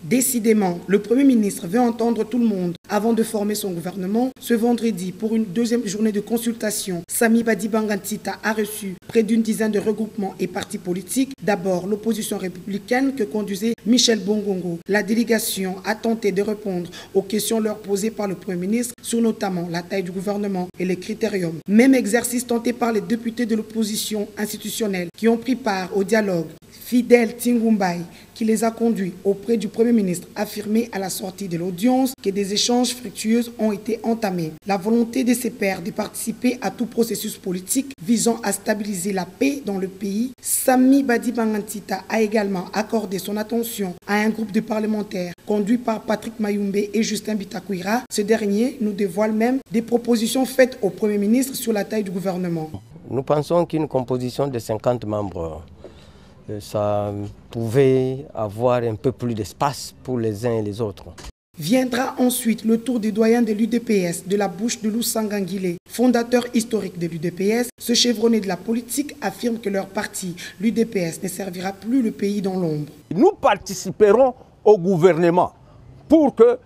Décidément, le Premier ministre veut entendre tout le monde avant de former son gouvernement. Ce vendredi, pour une deuxième journée de consultation, Sami Badibanga Ntita a reçu près d'une dizaine de regroupements et partis politiques. D'abord, l'opposition républicaine que conduisait Michel Bongongo. La délégation a tenté de répondre aux questions leur posées par le Premier ministre sur notamment la taille du gouvernement et les critériums. Même exercice tenté par les députés de l'opposition institutionnelle qui ont pris part au dialogue. Fidel Tingumbay, qui les a conduits auprès du Premier ministre, a affirmé à la sortie de l'audience que des échanges fructueux ont été entamés. La volonté de ses pairs de participer à tout processus politique visant à stabiliser la paix dans le pays. Sami Badibanga Ntita a également accordé son attention à un groupe de parlementaires conduit par Patrick Mayumbe et Justin Bitakwira. Ce dernier nous dévoile même des propositions faites au Premier ministre sur la taille du gouvernement. Nous pensons qu'une composition de 50 membres, ça pouvait avoir un peu plus d'espace pour les uns et les autres. Viendra ensuite le tour des doyens de l'UDPS, de la bouche de Lusanga Nguilé, fondateur historique de l'UDPS. Ce chevronné de la politique affirme que leur parti, l'UDPS, ne servira plus le pays dans l'ombre. Nous participerons au gouvernement pour que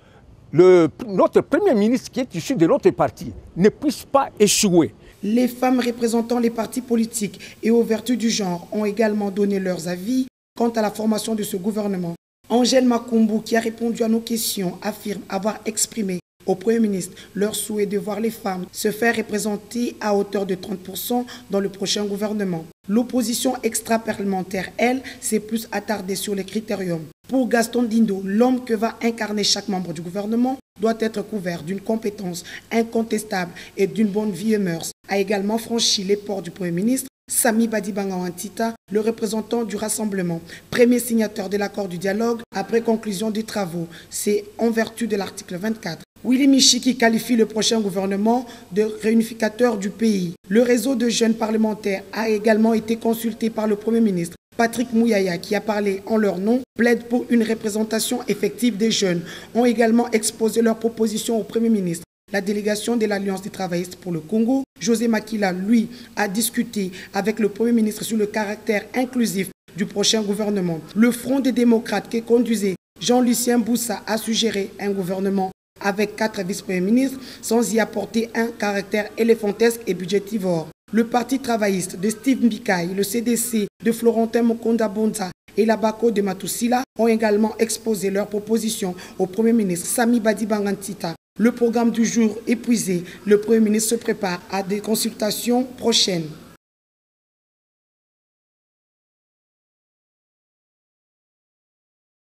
notre Premier ministre, qui est issu de notre parti, ne puisse pas échouer. Les femmes représentant les partis politiques et aux vertus du genre ont également donné leurs avis quant à la formation de ce gouvernement. Angèle Makumbu, qui a répondu à nos questions, affirme avoir exprimé au Premier ministre leur souhait de voir les femmes se faire représenter à hauteur de 30% dans le prochain gouvernement. L'opposition extra-parlementaire, elle, s'est plus attardée sur les critériums. Pour Gaston Dindo, l'homme que va incarner chaque membre du gouvernement doit être couvert d'une compétence incontestable et d'une bonne vie et mœurs. A également franchi les portes du Premier ministre Sami Badibanga Ntita, le représentant du Rassemblement, premier signateur de l'accord du dialogue après conclusion des travaux. C'est en vertu de l'article 24. Willy Michiki qualifie le prochain gouvernement de réunificateur du pays. Le réseau de jeunes parlementaires a également été consulté par le Premier ministre. Patrick Mouyaya, qui a parlé en leur nom, plaide pour une représentation effective des jeunes, ont également exposé leurs propositions au Premier ministre. La délégation de l'Alliance des travaillistes pour le Congo, José Makila, lui, a discuté avec le Premier ministre sur le caractère inclusif du prochain gouvernement. Le Front des démocrates que conduisait Jean-Lucien Boussa a suggéré un gouvernement avec 4 vice-premiers ministres sans y apporter un caractère éléphantesque et budgétivore. Le Parti travailliste de Steve Mbikaï, le CDC de Florentin Mokonda Bonza et la BACO de Matousila ont également exposé leurs propositions au Premier ministre Sami Badibanga Ntita. Le programme du jour épuisé, le Premier ministre se prépare à des consultations prochaines.